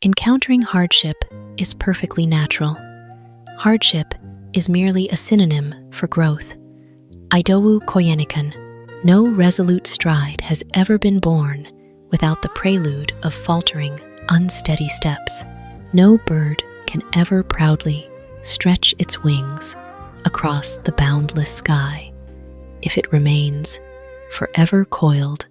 Encountering hardship is perfectly natural. Hardship is merely a synonym for growth. Idowu Koyenikan. No resolute stride has ever been born without the prelude of faltering, unsteady steps. No bird can ever proudly stretch its wings across the boundless sky if it remains forever coiled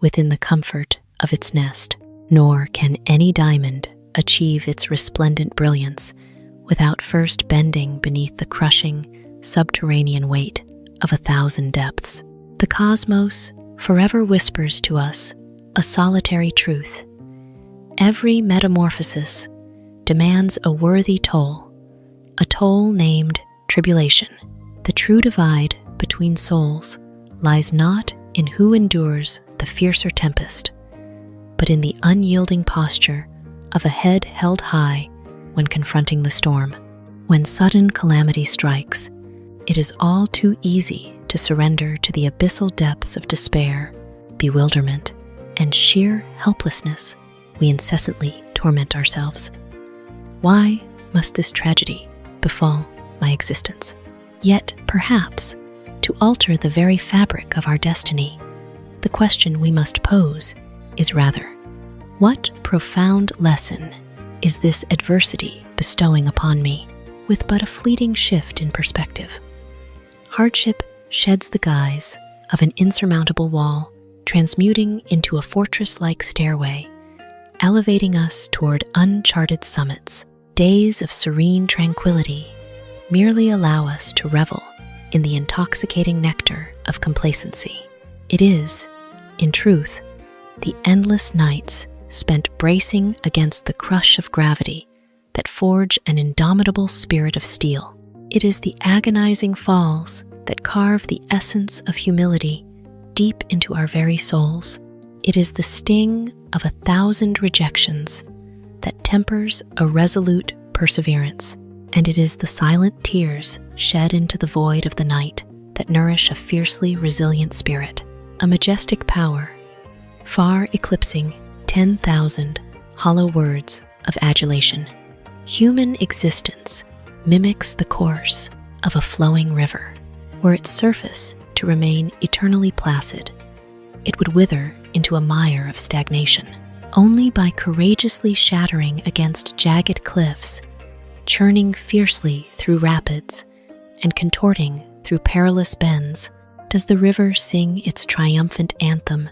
within the comfort of its nest. Nor can any diamond achieve its resplendent brilliance without first bending beneath the crushing, subterranean weight of 1,000 depths. The cosmos forever whispers to us a solitary truth. Every metamorphosis demands a worthy toll, a toll named tribulation. The true divide between souls lies not in who endures the fiercer tempest, but in the unyielding posture of a head held high when confronting the storm. When sudden calamity strikes, it is all too easy to surrender to the abyssal depths of despair, bewilderment, and sheer helplessness we incessantly torment ourselves. Why must this tragedy befall my existence? Yet, perhaps, to alter the very fabric of our destiny, the question we must pose is rather, what profound lesson is this adversity bestowing upon me? With but a fleeting shift in perspective, hardship sheds the guise of an insurmountable wall, transmuting into a fortress-like stairway, elevating us toward uncharted summits. Days of serene tranquility merely allow us to revel in the intoxicating nectar of complacency. It is, in truth, the endless nights spent bracing against the crush of gravity that forge an indomitable spirit of steel. It is the agonizing falls that carve the essence of humility deep into our very souls. It is the sting of 1,000 rejections that tempers a resolute perseverance, and it is the silent tears shed into the void of the night that nourish a fiercely resilient spirit, a majestic power, far eclipsing 10,000 hollow words of adulation. Human existence mimics the course of a flowing river. Were its surface to remain eternally placid, it would wither into a mire of stagnation. Only by courageously shattering against jagged cliffs, churning fiercely through rapids, and contorting through perilous bends, does the river sing its triumphant anthem,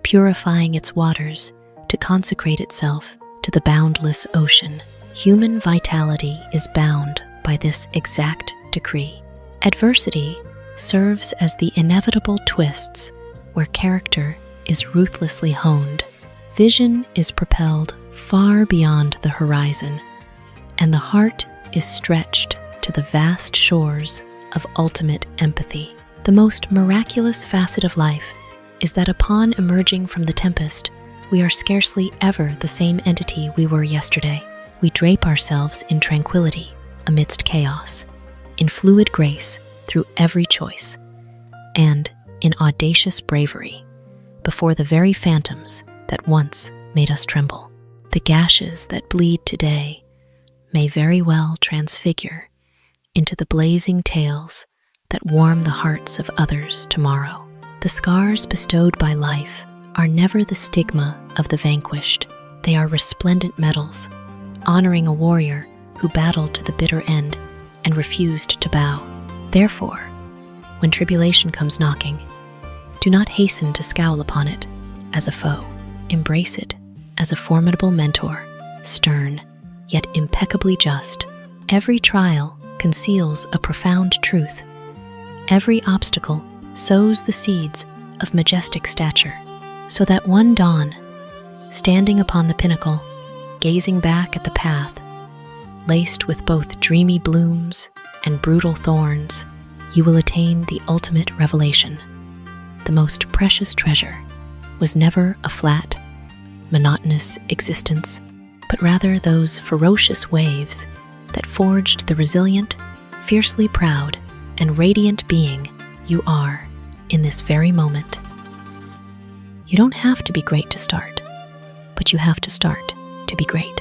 purifying its waters to consecrate itself to the boundless ocean. Human vitality is bound by this exact decree. Adversity serves as the inevitable twists where character is ruthlessly honed. Vision is propelled far beyond the horizon, and the heart is stretched to the vast shores of ultimate empathy. The most miraculous facet of life is that upon emerging from the tempest, we are scarcely ever the same entity we were yesterday. We drape ourselves in tranquility amidst chaos, in fluid grace through every choice, and in audacious bravery before the very phantoms that once made us tremble. The gashes that bleed today may very well transfigure into the blazing tales that warm the hearts of others tomorrow. The scars bestowed by life are never the stigma of the vanquished. They are resplendent medals, honoring a warrior who battled to the bitter end and refused to bow. Therefore, when tribulation comes knocking, do not hasten to scowl upon it as a foe. Embrace it as a formidable mentor, stern, yet impeccably just. Every trial conceals a profound truth. Every obstacle sows the seeds of majestic stature, so that one dawn, standing upon the pinnacle, gazing back at the path, laced with both dreamy blooms and brutal thorns, you will attain the ultimate revelation. The most precious treasure was never a flat, monotonous existence, but rather those ferocious waves that forged the resilient, fiercely proud, and radiant being you are in this very moment. You don't have to be great to start, but you have to start to be great.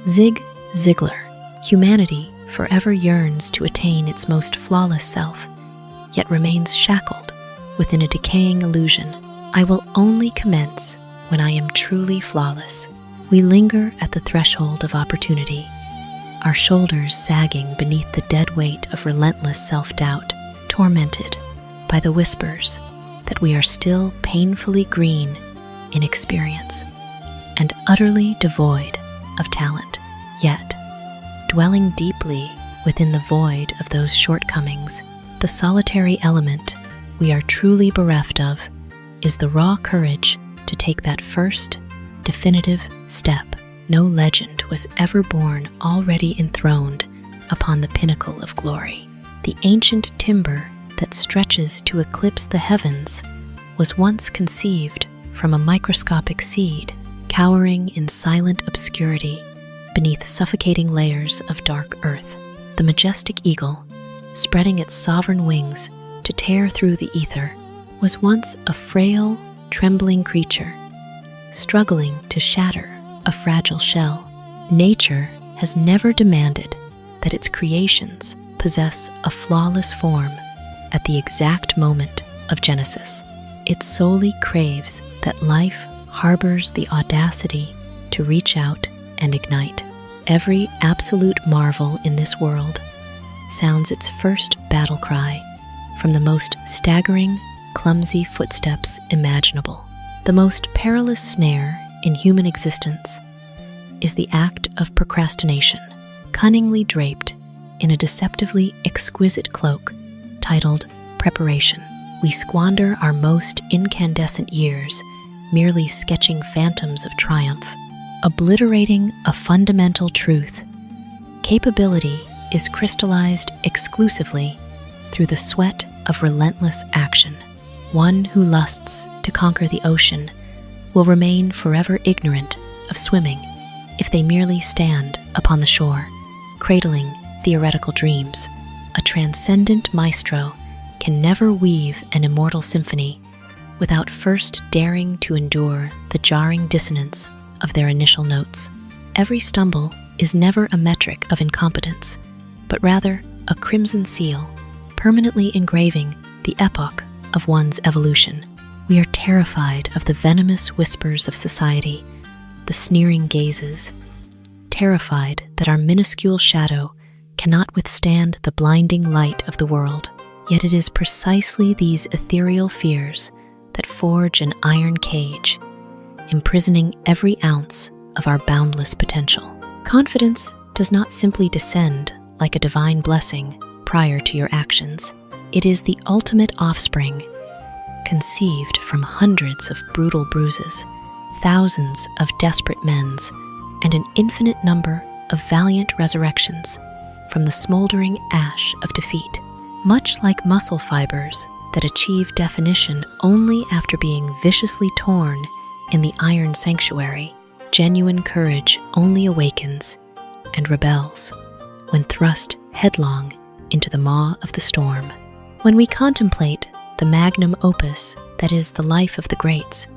Zig Ziglar, humanity forever yearns to attain its most flawless self, yet remains shackled within a decaying illusion. I will only commence when I am truly flawless. We linger at the threshold of opportunity, our shoulders sagging beneath the dead weight of relentless self-doubt, tormented by the whispers that we are still painfully green in experience and utterly devoid of talent. Yet, dwelling deeply within the void of those shortcomings, the solitary element we are truly bereft of is the raw courage to take that first, definitive step. No legend was ever born already enthroned upon the pinnacle of glory. The ancient timber that stretches to eclipse the heavens was once conceived from a microscopic seed, cowering in silent obscurity beneath suffocating layers of dark earth. The majestic eagle, spreading its sovereign wings to tear through the ether, was once a frail, trembling creature, struggling to shatter a fragile shell. Nature has never demanded that its creations possess a flawless form at the exact moment of genesis. It solely craves that life harbors the audacity to reach out and ignite. Every absolute marvel in this world sounds its first battle cry from the most staggering, clumsy footsteps imaginable. The most perilous snare in human existence is the act of procrastination, cunningly draped in a deceptively exquisite cloak titled preparation. We squander our most incandescent years merely sketching phantoms of triumph, obliterating a fundamental truth. Capability is crystallized exclusively through the sweat of relentless action. One who lusts to conquer the ocean will remain forever ignorant of swimming if they merely stand upon the shore, cradling theoretical dreams. A transcendent maestro can never weave an immortal symphony without first daring to endure the jarring dissonance of their initial notes. Every stumble is never a metric of incompetence, but rather a crimson seal, permanently engraving the epoch of one's evolution. We are terrified of the venomous whispers of society, the sneering gazes, terrified that our minuscule shadow cannot withstand the blinding light of the world. Yet it is precisely these ethereal fears that forge an iron cage, imprisoning every ounce of our boundless potential. Confidence does not simply descend like a divine blessing prior to your actions. It is the ultimate offspring, conceived from hundreds of brutal bruises, thousands of desperate mends, and an infinite number of valiant resurrections from the smoldering ash of defeat. Much like muscle fibers that achieve definition only after being viciously torn in the iron sanctuary, genuine courage only awakens and rebels when thrust headlong into the maw of the storm. When we contemplate the magnum opus that is the life of the greats,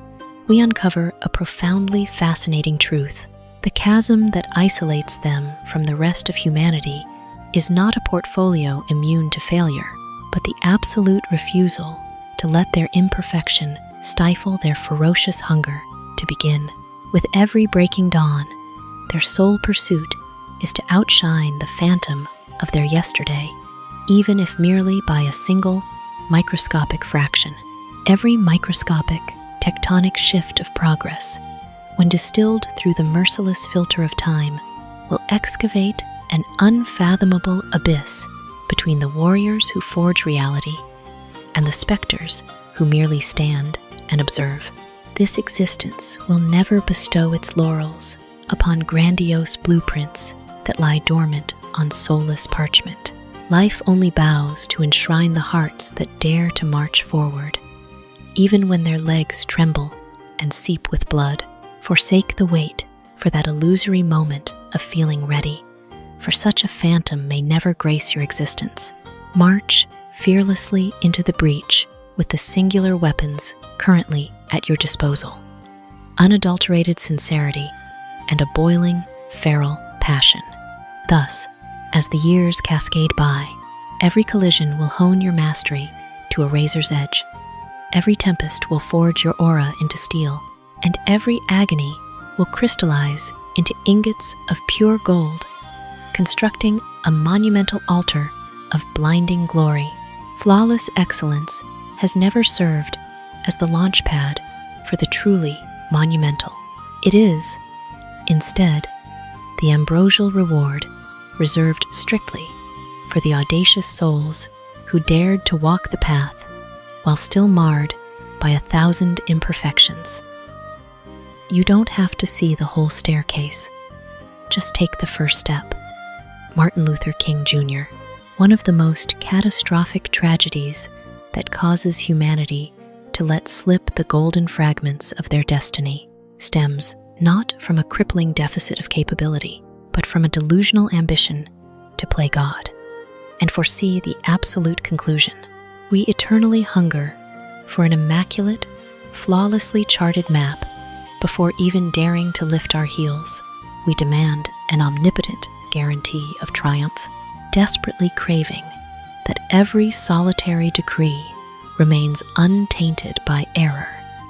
we uncover a profoundly fascinating truth. The chasm that isolates them from the rest of humanity is not a portfolio immune to failure, but the absolute refusal to let their imperfection stifle their ferocious hunger to begin. With every breaking dawn, their sole pursuit is to outshine the phantom of their yesterday, even if merely by a single microscopic fraction. Every microscopic, tectonic shift of progress, when distilled through the merciless filter of time, will excavate an unfathomable abyss between the warriors who forge reality and the specters who merely stand and observe. This existence will never bestow its laurels upon grandiose blueprints that lie dormant on soulless parchment. Life only bows to enshrine the hearts that dare to march forward, even when their legs tremble and seep with blood. Forsake the wait for that illusory moment of feeling ready, for such a phantom may never grace your existence. March fearlessly into the breach with the singular weapons currently at your disposal: unadulterated sincerity and a boiling, feral passion. Thus, as the years cascade by, every collision will hone your mastery to a razor's edge. Every tempest will forge your aura into steel, and every agony will crystallize into ingots of pure gold, constructing a monumental altar of blinding glory. Flawless excellence has never served as the launch pad for the truly monumental. It is, instead, the ambrosial reward reserved strictly for the audacious souls who dared to walk the path while still marred by 1,000 imperfections. You don't have to see the whole staircase. Just take the first step. Martin Luther King Jr. One of the most catastrophic tragedies that causes humanity to let slip the golden fragments of their destiny stems not from a crippling deficit of capability, but from a delusional ambition to play God and foresee the absolute conclusion. We eternally hunger for an immaculate, flawlessly charted map before even daring to lift our heels. We demand an omnipotent guarantee of triumph, desperately craving that every solitary decree remains untainted by error,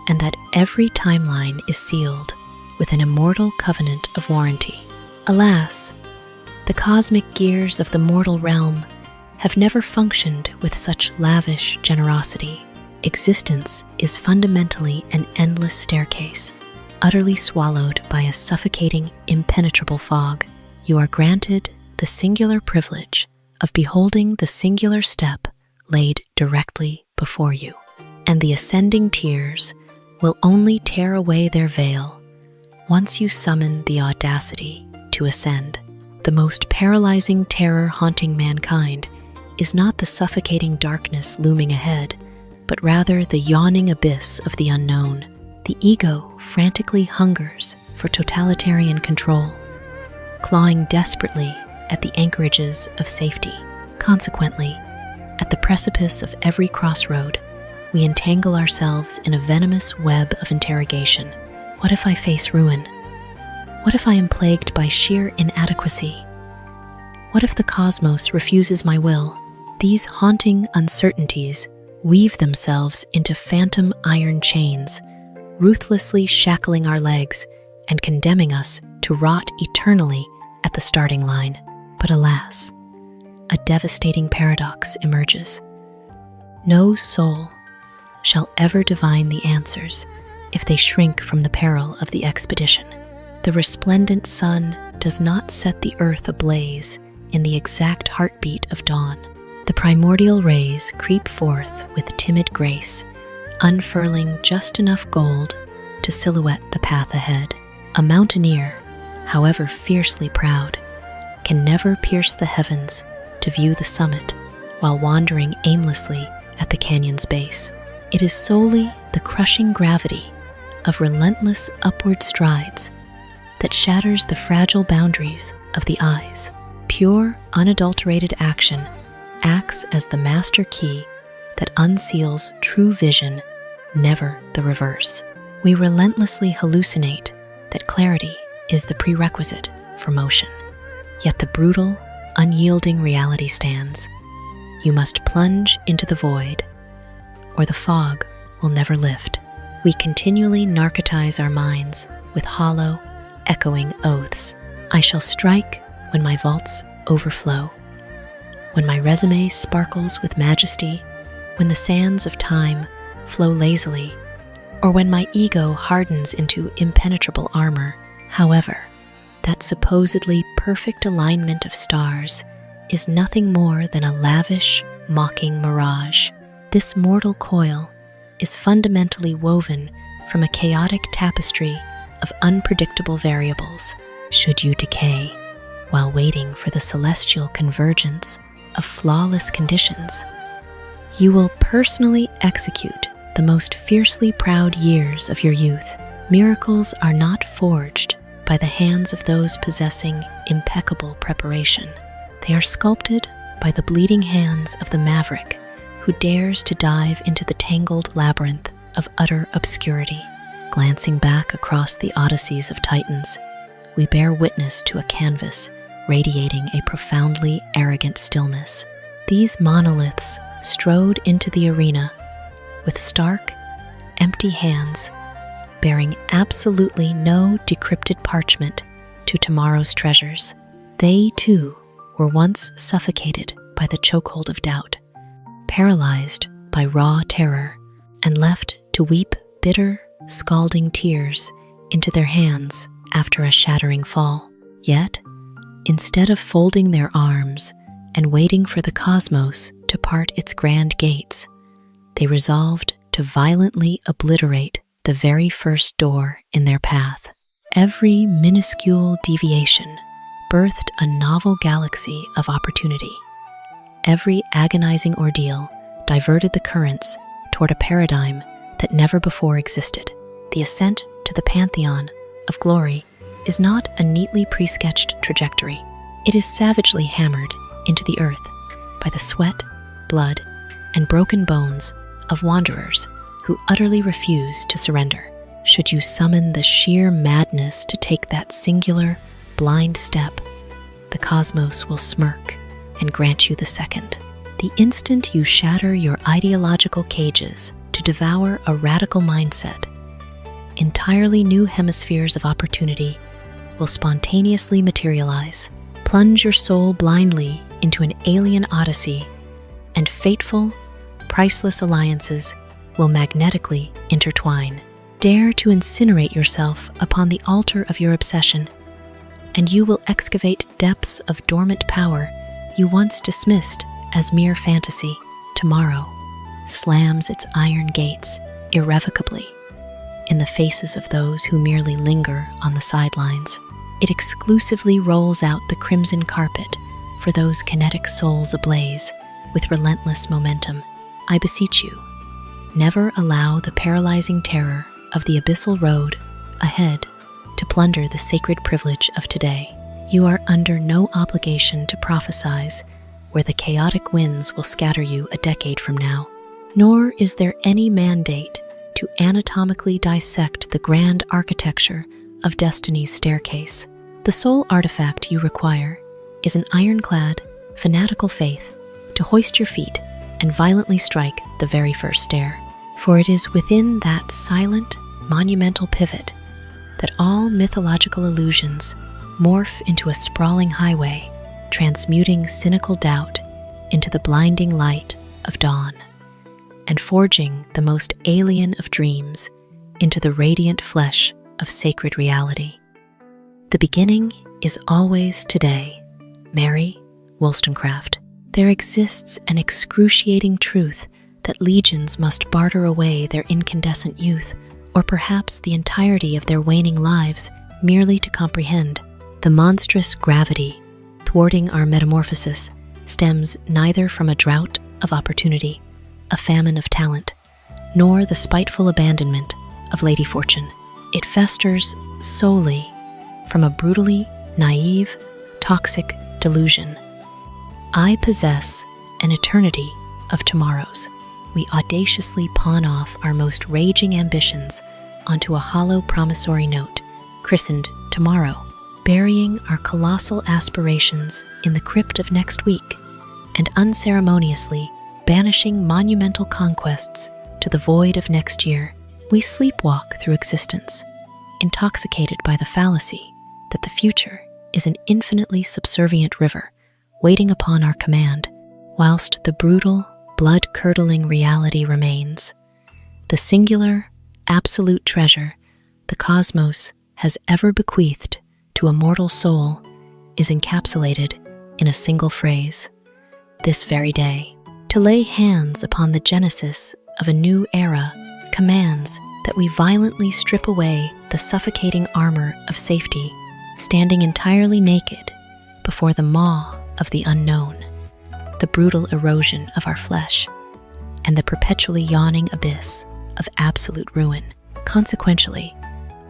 and that every timeline is sealed with an immortal covenant of warranty. Alas, the cosmic gears of the mortal realm have never functioned with such lavish generosity. Existence is fundamentally an endless staircase, utterly swallowed by a suffocating, impenetrable fog. You are granted the singular privilege of beholding the singular step laid directly before you, and the ascending tiers will only tear away their veil once you summon the audacity to ascend. The most paralyzing terror haunting mankind is not the suffocating darkness looming ahead, but rather the yawning abyss of the unknown. The ego frantically hungers for totalitarian control, clawing desperately at the anchorages of safety. Consequently, at the precipice of every crossroad, we entangle ourselves in a venomous web of interrogation. What if I face ruin? What if I am plagued by sheer inadequacy? What if the cosmos refuses my will? These haunting uncertainties weave themselves into phantom iron chains, ruthlessly shackling our legs and condemning us to rot eternally at the starting line. But alas, a devastating paradox emerges. No soul shall ever divine the answers if they shrink from the peril of the expedition. The resplendent sun does not set the earth ablaze in the exact heartbeat of dawn. The primordial rays creep forth with timid grace, unfurling just enough gold to silhouette the path ahead. A mountaineer, however fiercely proud, can never pierce the heavens to view the summit while wandering aimlessly at the canyon's base. It is solely the crushing gravity of relentless upward strides that shatters the fragile boundaries of the eyes. Pure, unadulterated action acts as the master key that unseals true vision, never the reverse. We relentlessly hallucinate that clarity is the prerequisite for motion. Yet the brutal, unyielding reality stands. You must plunge into the void, or the fog will never lift. We continually narcotize our minds with hollow, echoing oaths. I shall strike when my vaults overflow, when my resume sparkles with majesty, when the sands of time flow lazily, or when my ego hardens into impenetrable armor. However, that supposedly perfect alignment of stars is nothing more than a lavish, mocking mirage. This mortal coil is fundamentally woven from a chaotic tapestry of unpredictable variables. Should you decay while waiting for the celestial convergence of flawless conditions, you will personally execute the most fiercely proud years of your youth. Miracles are not forged by the hands of those possessing impeccable preparation. They are sculpted by the bleeding hands of the maverick who dares to dive into the tangled labyrinth of utter obscurity. Glancing back across the odysseys of titans, we bear witness to a canvas radiating a profoundly arrogant stillness. These monoliths strode into the arena with stark, empty hands, bearing absolutely no decrypted parchment to tomorrow's treasures. They, too, were once suffocated by the chokehold of doubt, paralyzed by raw terror, and left to weep bitter, scalding tears into their hands after a shattering fall. Yet, instead of folding their arms and waiting for the cosmos to part its grand gates, they resolved to violently obliterate the very first door in their path. Every minuscule deviation birthed a novel galaxy of opportunity. Every agonizing ordeal diverted the currents toward a paradigm that never before existed. The ascent to the pantheon of glory is not a neatly pre-sketched trajectory. It is savagely hammered into the earth by the sweat, blood, and broken bones of wanderers who utterly refuse to surrender. Should you summon the sheer madness to take that singular, blind step, the cosmos will smirk and grant you the second. The instant you shatter your ideological cages to devour a radical mindset, entirely new hemispheres of opportunity will spontaneously materialize. Plunge your soul blindly into an alien odyssey, and fateful, priceless alliances will magnetically intertwine. Dare to incinerate yourself upon the altar of your obsession, and you will excavate depths of dormant power you once dismissed as mere fantasy. Tomorrow slams its iron gates irrevocably in the faces of those who merely linger on the sidelines. It exclusively rolls out the crimson carpet for those kinetic souls ablaze with relentless momentum. I beseech you, never allow the paralyzing terror of the abyssal road ahead to plunder the sacred privilege of today. You are under no obligation to prophesize where the chaotic winds will scatter you a decade from now, nor is there any mandate to anatomically dissect the grand architecture of destiny's staircase. The sole artifact you require is an ironclad, fanatical faith to hoist your feet and violently strike the very first stair. For it is within that silent, monumental pivot that all mythological illusions morph into a sprawling highway, transmuting cynical doubt into the blinding light of dawn, and forging the most alien of dreams into the radiant flesh of sacred reality. The beginning is always today. Mary Wollstonecraft. There exists an excruciating truth that legions must barter away their incandescent youth, or perhaps the entirety of their waning lives, merely to comprehend. The monstrous gravity thwarting our metamorphosis stems neither from a drought of opportunity, a famine of talent, nor the spiteful abandonment of Lady Fortune. It festers solely from a brutally naive, toxic delusion. I possess an eternity of tomorrows. We audaciously pawn off our most raging ambitions onto a hollow promissory note, christened tomorrow, burying our colossal aspirations in the crypt of next week, and unceremoniously banishing monumental conquests to the void of next year. We sleepwalk through existence, intoxicated by the fallacy that the future is an infinitely subservient river waiting upon our command, whilst the brutal, blood-curdling reality remains. The singular, absolute treasure the cosmos has ever bequeathed to a mortal soul is encapsulated in a single phrase: this very day. To lay hands upon the genesis of a new era commands that we violently strip away the suffocating armor of safety, standing entirely naked before the maw of the unknown, the brutal erosion of our flesh, and the perpetually yawning abyss of absolute ruin. Consequentially,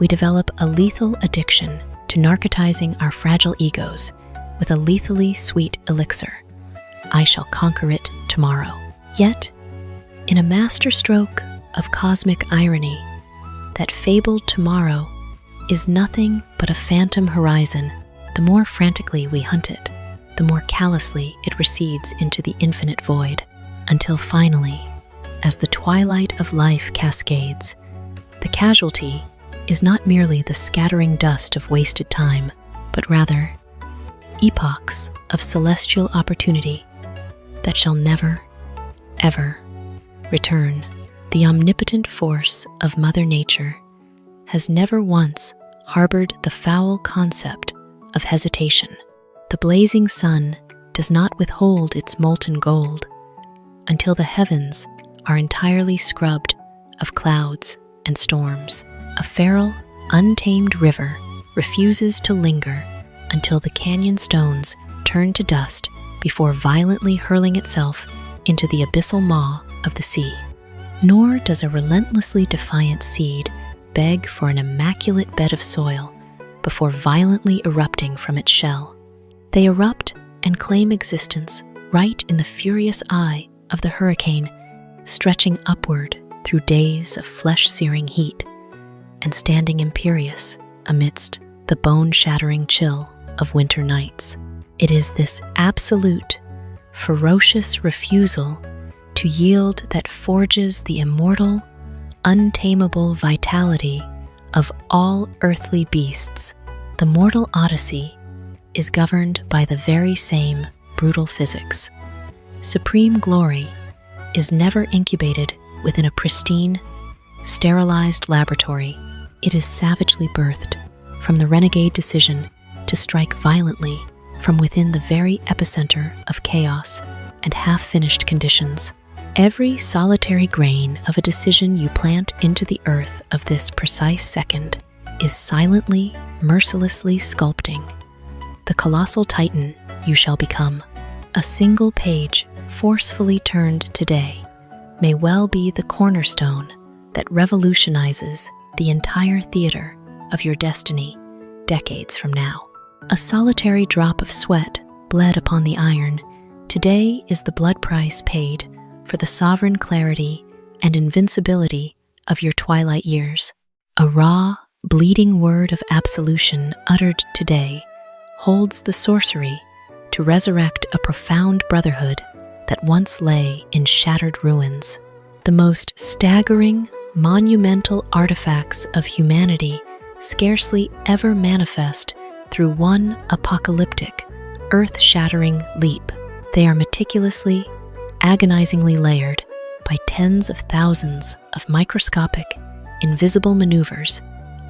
we develop a lethal addiction to narcotizing our fragile egos with a lethally sweet elixir. I shall conquer it tomorrow. Yet, in a masterstroke of cosmic irony, that fabled tomorrow is nothing but a phantom horizon. The more frantically we hunt it, the more callously it recedes into the infinite void, until finally, as the twilight of life cascades, the casualty is not merely the scattering dust of wasted time, but rather epochs of celestial opportunity that shall never, ever return. The omnipotent force of Mother Nature has never once harbored the foul concept of hesitation. The blazing sun does not withhold its molten gold until the heavens are entirely scrubbed of clouds and storms. A feral, untamed river refuses to linger until the canyon stones turn to dust before violently hurling itself into the abyssal maw of the sea. Nor does a relentlessly defiant seed beg for an immaculate bed of soil before violently erupting from its shell. They erupt and claim existence right in the furious eye of the hurricane, stretching upward through days of flesh-searing heat and standing imperious amidst the bone-shattering chill of winter nights. It is this absolute, ferocious refusal to yield that forges the immortal, untamable vitality of all earthly beasts. The mortal odyssey is governed by the very same brutal physics. Supreme glory is never incubated within a pristine, sterilized laboratory. It is savagely birthed from the renegade decision to strike violently from within the very epicenter of chaos and half-finished conditions. Every solitary grain of a decision you plant into the earth of this precise second is silently, mercilessly sculpting the colossal titan you shall become. A single page forcefully turned today may well be the cornerstone that revolutionizes the entire theater of your destiny decades from now. A solitary drop of sweat bled upon the iron today is the blood price paid for the sovereign clarity and invincibility of your twilight years. A raw, bleeding word of absolution uttered today holds the sorcery to resurrect a profound brotherhood that once lay in shattered ruins. The most staggering, monumental artifacts of humanity scarcely ever manifest through one apocalyptic, earth-shattering leap. They are meticulously, agonizingly layered by tens of thousands of microscopic, invisible maneuvers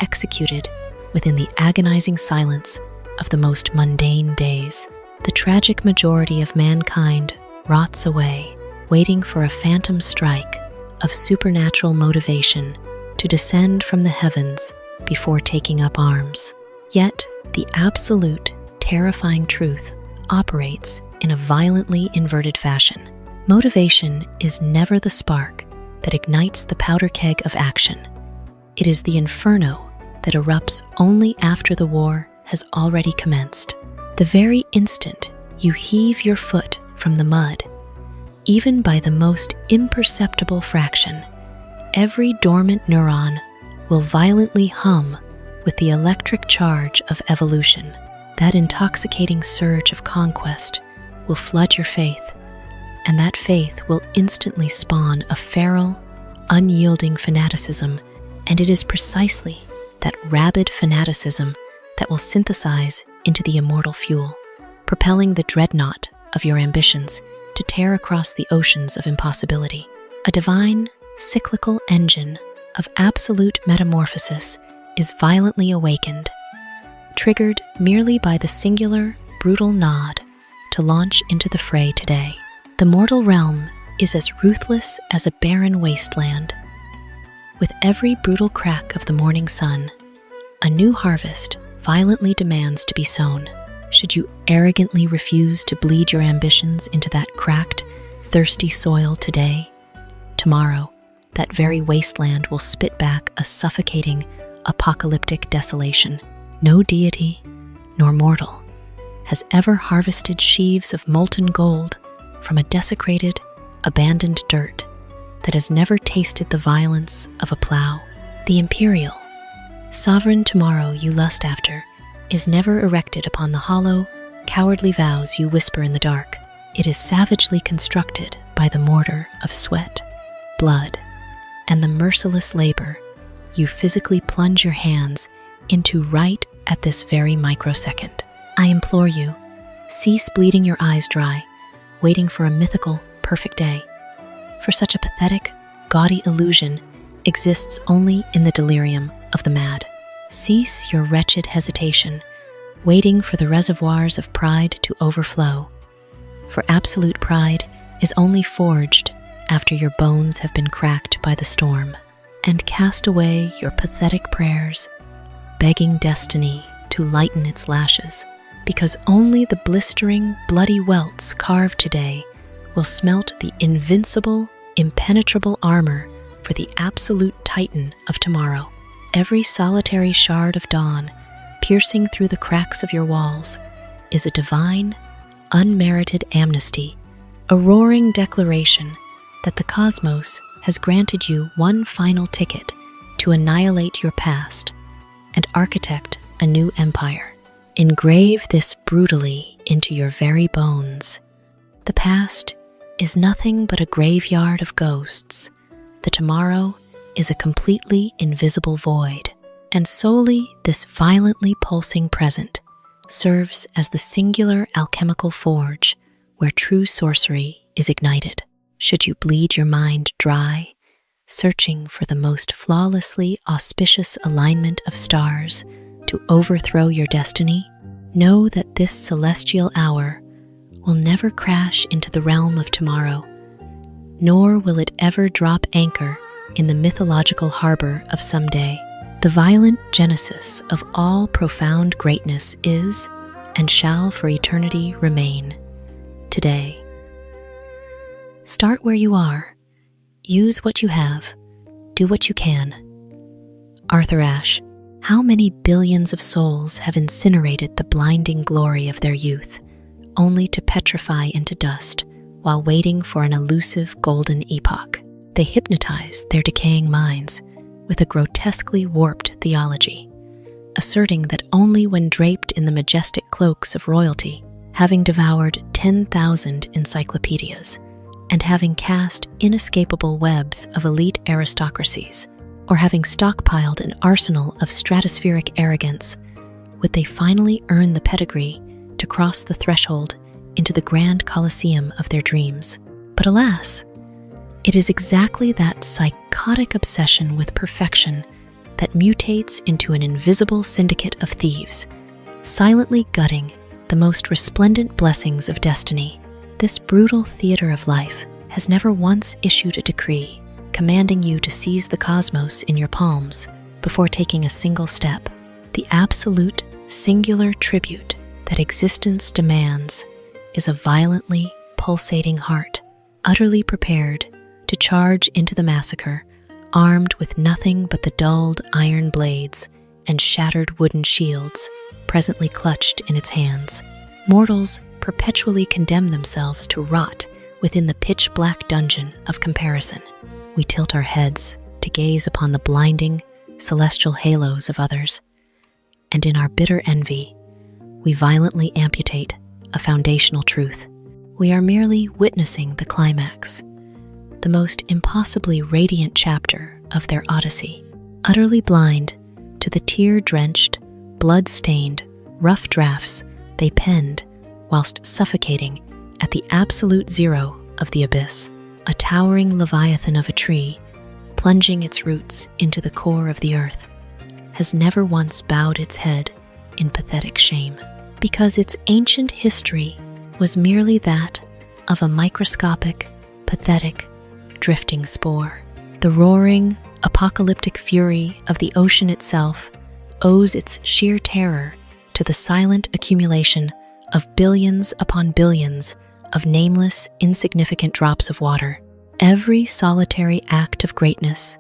executed within the agonizing silence of the most mundane days. The tragic majority of mankind rots away, waiting for a phantom strike of supernatural motivation to descend from the heavens before taking up arms. Yet, the absolute, terrifying truth operates in a violently inverted fashion. Motivation is never the spark that ignites the powder keg of action. It is the inferno that erupts only after the war has already commenced. The very instant you heave your foot from the mud, even by the most imperceptible fraction, every dormant neuron will violently hum with the electric charge of evolution. That intoxicating surge of conquest will flood your faith, and that faith will instantly spawn a feral, unyielding fanaticism, and it is precisely that rabid fanaticism that will synthesize into the immortal fuel, propelling the dreadnought of your ambitions to tear across the oceans of impossibility. A divine, cyclical engine of absolute metamorphosis is violently awakened, triggered merely by the singular, brutal nod to launch into the fray today. The mortal realm is as ruthless as a barren wasteland. With every brutal crack of the morning sun, a new harvest violently demands to be sown. Should you arrogantly refuse to bleed your ambitions into that cracked, thirsty soil today, tomorrow, that very wasteland will spit back a suffocating, apocalyptic desolation. No deity, nor mortal, has ever harvested sheaves of molten gold from a desecrated, abandoned dirt that has never tasted the violence of a plow. The imperial, sovereign tomorrow you lust after is never erected upon the hollow, cowardly vows you whisper in the dark. It is savagely constructed by the mortar of sweat, blood, and the merciless labor you physically plunge your hands into right at this very microsecond. I implore you, cease bleeding your eyes dry, waiting for a mythical, perfect day. For such a pathetic, gaudy illusion exists only in the delirium of the mad. Cease your wretched hesitation, waiting for the reservoirs of pride to overflow. For absolute pride is only forged after your bones have been cracked by the storm. And cast away your pathetic prayers, begging destiny to lighten its lashes, because only the blistering, bloody welts carved today will smelt the invincible, impenetrable armor for the absolute titan of tomorrow. Every solitary shard of dawn piercing through the cracks of your walls is a divine, unmerited amnesty, a roaring declaration that the cosmos has granted you one final ticket to annihilate your past and architect a new empire. Engrave this brutally into your very bones. The past is nothing but a graveyard of ghosts. The tomorrow is a completely invisible void, and solely this violently pulsing present serves as the singular alchemical forge where true sorcery is ignited. Should you bleed your mind dry, searching for the most flawlessly auspicious alignment of stars to overthrow your destiny, know that this celestial hour will never crash into the realm of tomorrow, nor will it ever drop anchor in the mythological harbor of someday. The violent genesis of all profound greatness is and shall for eternity remain today. Start where you are. Use what you have. Do what you can. Arthur Ashe. How many billions of souls have incinerated the blinding glory of their youth, only to petrify into dust while waiting for an elusive golden epoch? They hypnotize their decaying minds with a grotesquely warped theology, asserting that only when draped in the majestic cloaks of royalty, having devoured 10,000 encyclopedias, and having cast inescapable webs of elite aristocracies, or having stockpiled an arsenal of stratospheric arrogance, would they finally earn the pedigree to cross the threshold into the grand coliseum of their dreams. But alas, it is exactly that psychotic obsession with perfection that mutates into an invisible syndicate of thieves, silently gutting the most resplendent blessings of destiny. This brutal theater of life has never once issued a decree commanding you to seize the cosmos in your palms before taking a single step. The absolute, singular tribute that existence demands is a violently pulsating heart, utterly prepared to charge into the massacre, armed with nothing but the dulled iron blades and shattered wooden shields presently clutched in its hands. Mortals perpetually condemn themselves to rot within the pitch-black dungeon of comparison. We tilt our heads to gaze upon the blinding, celestial halos of others, and in our bitter envy, we violently amputate a foundational truth. We are merely witnessing the climax, the most impossibly radiant chapter of their odyssey, utterly blind to the tear-drenched, blood-stained, rough drafts they penned whilst suffocating at the absolute zero of the abyss. A towering leviathan of a tree, plunging its roots into the core of the earth, has never once bowed its head in pathetic shame, because its ancient history was merely that of a microscopic, pathetic, drifting spore. The roaring, apocalyptic fury of the ocean itself owes its sheer terror to the silent accumulation of billions upon billions of nameless, insignificant drops of water. Every solitary act of greatness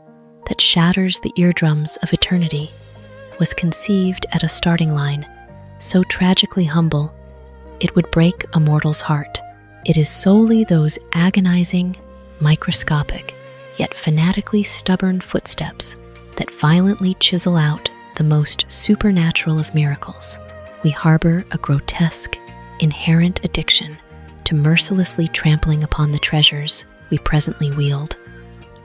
that shatters the eardrums of eternity was conceived at a starting line so tragically humble it would break a mortal's heart. It is solely those agonizing, microscopic, yet fanatically stubborn footsteps that violently chisel out the most supernatural of miracles, we harbor a grotesque, inherent addiction to mercilessly trampling upon the treasures we presently wield,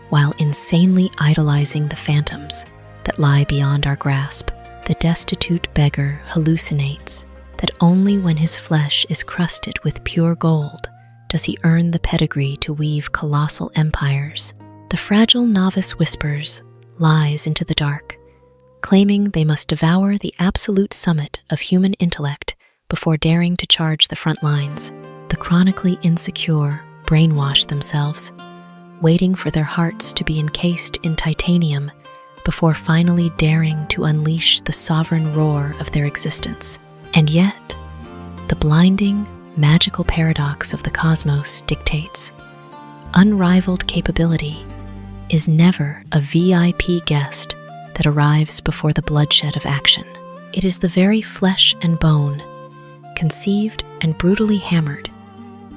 while insanely idolizing the phantoms that lie beyond our grasp. The destitute beggar hallucinates that only when his flesh is crusted with pure gold does he earn the pedigree to weave colossal empires. The fragile novice whispers lies into the dark, claiming they must devour the absolute summit of human intellect before daring to charge the front lines. The chronically insecure brainwash themselves, waiting for their hearts to be encased in titanium before finally daring to unleash the sovereign roar of their existence. And yet, the blinding, magical paradox of the cosmos dictates unrivaled capability is never a VIP guest that arrives before the bloodshed of action. It is the very flesh and bone, conceived and brutally hammered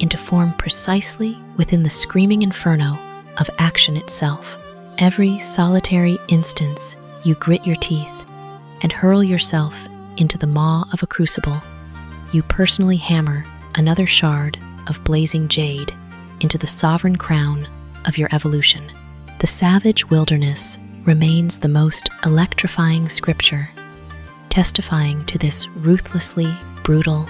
into form precisely within the screaming inferno of action itself. Every solitary instance you grit your teeth and hurl yourself into the maw of a crucible, you personally hammer another shard of blazing jade into the sovereign crown of your evolution. The savage wilderness remains the most electrifying scripture, testifying to this ruthlessly brutal,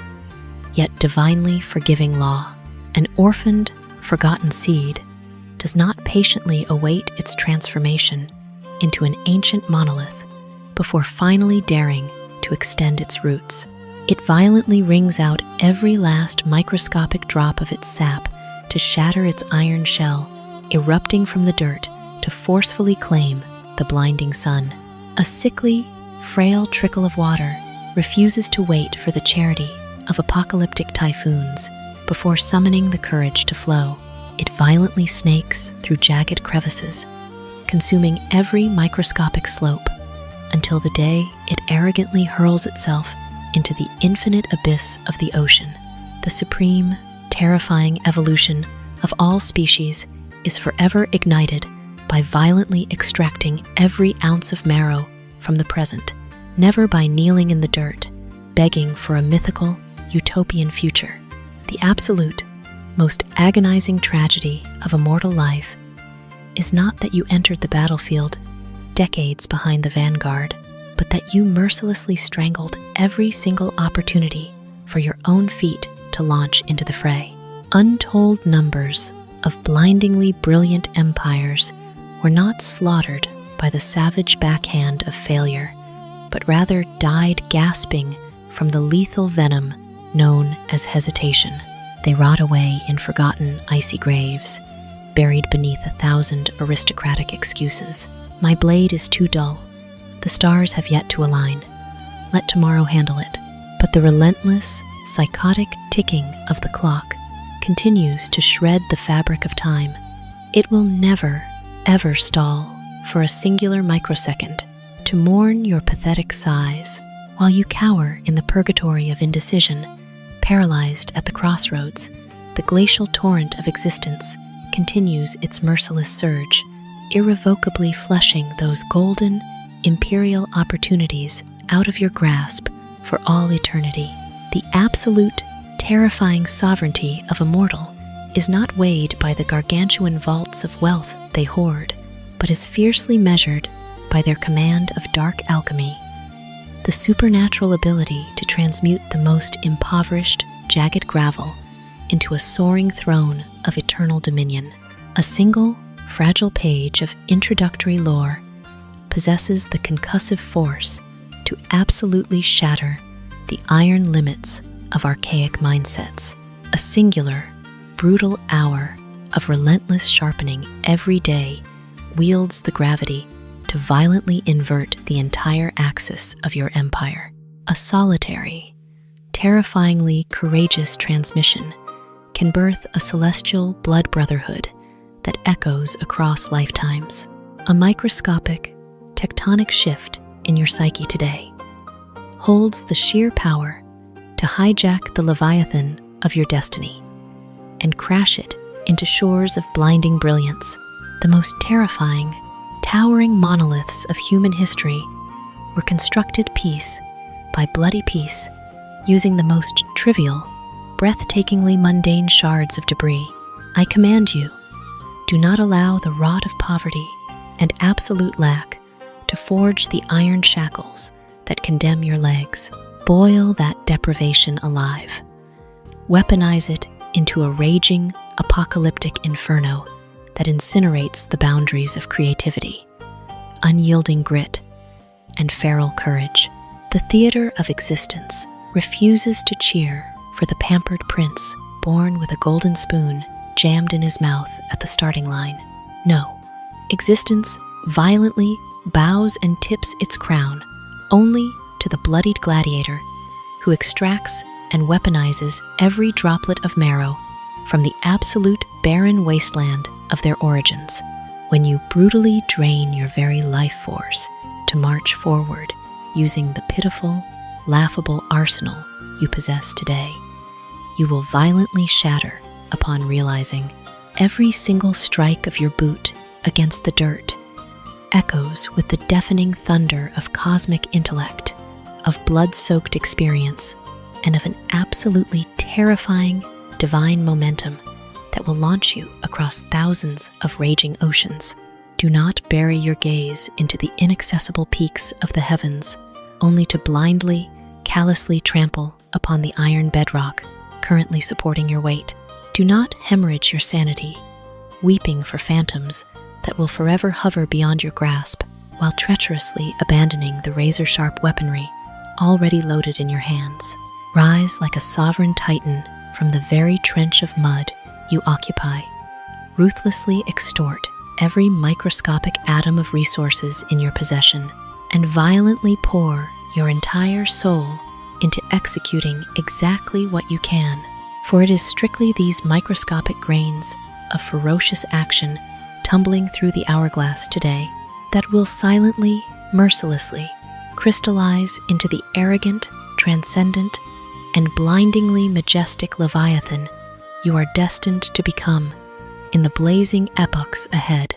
yet divinely forgiving law. An orphaned, forgotten seed does not patiently await its transformation into an ancient monolith before finally daring to extend its roots. It violently wrings out every last microscopic drop of its sap to shatter its iron shell, erupting from the dirt to forcefully claim the blinding sun. A sickly, frail trickle of water refuses to wait for the charity of apocalyptic typhoons before summoning the courage to flow. It violently snakes through jagged crevices, consuming every microscopic slope until the day it arrogantly hurls itself into the infinite abyss of the ocean. The supreme, terrifying evolution of all species is forever ignited by violently extracting every ounce of marrow from the present, never by kneeling in the dirt, begging for a mythical, utopian future. The absolute, most agonizing tragedy of a mortal life is not that you entered the battlefield decades behind the vanguard, but that you mercilessly strangled every single opportunity for your own feet to launch into the fray. Untold numbers of blindingly brilliant empires were not slaughtered by the savage backhand of failure, but rather died gasping from the lethal venom known as hesitation. They rot away in forgotten icy graves, buried beneath 1,000 aristocratic excuses. My blade is too dull. The stars have yet to align. Let tomorrow handle it. But the relentless, psychotic ticking of the clock continues to shred the fabric of time. It will never, ever stall for a singular microsecond to mourn your pathetic sighs while you cower in the purgatory of indecision. Paralyzed at the crossroads, the glacial torrent of existence continues its merciless surge, irrevocably flushing those golden, imperial opportunities out of your grasp for all eternity. The absolute, terrifying sovereignty of a mortal is not weighed by the gargantuan vaults of wealth they hoard, but is fiercely measured by their command of dark alchemy, the supernatural ability to transmute the most impoverished, jagged gravel into a soaring throne of eternal dominion. A single, fragile page of introductory lore possesses the concussive force to absolutely shatter the iron limits of archaic mindsets. A singular, brutal hour of relentless sharpening every day wields the gravity to violently invert the entire axis of your empire. A solitary, terrifyingly courageous transmission can birth a celestial blood brotherhood that echoes across lifetimes. A microscopic, tectonic shift in your psyche today holds the sheer power to hijack the leviathan of your destiny and crash it into shores of blinding brilliance. The most terrifying, towering monoliths of human history were constructed piece by bloody piece, using the most trivial, breathtakingly mundane shards of debris. I command you, do not allow the rod of poverty and absolute lack to forge the iron shackles that condemn your legs. Boil that deprivation alive. Weaponize it into a raging, apocalyptic inferno that incinerates the boundaries of creativity, unyielding grit, and feral courage. The theater of existence refuses to cheer for the pampered prince born with a golden spoon jammed in his mouth at the starting line. No, existence violently bows and tips its crown only to the bloodied gladiator who extracts and weaponizes every droplet of marrow from the absolute barren wasteland of their origins. When you brutally drain your very life force to march forward using the pitiful, laughable arsenal you possess today, you will violently shatter upon realizing every single strike of your boot against the dirt echoes with the deafening thunder of cosmic intellect, of blood-soaked experience, and of an absolutely terrifying divine momentum that will launch you across thousands of raging oceans. Do not bury your gaze into the inaccessible peaks of the heavens, only to blindly, callously trample upon the iron bedrock currently supporting your weight. Do not hemorrhage your sanity, weeping for phantoms that will forever hover beyond your grasp, while treacherously abandoning the razor-sharp weaponry already loaded in your hands. Rise like a sovereign titan from the very trench of mud you occupy. Ruthlessly extort every microscopic atom of resources in your possession, and violently pour your entire soul into executing exactly what you can. For it is strictly these microscopic grains of ferocious action tumbling through the hourglass today that will silently, mercilessly crystallize into the arrogant, transcendent, and blindingly majestic Leviathan you are destined to become in the blazing epochs ahead.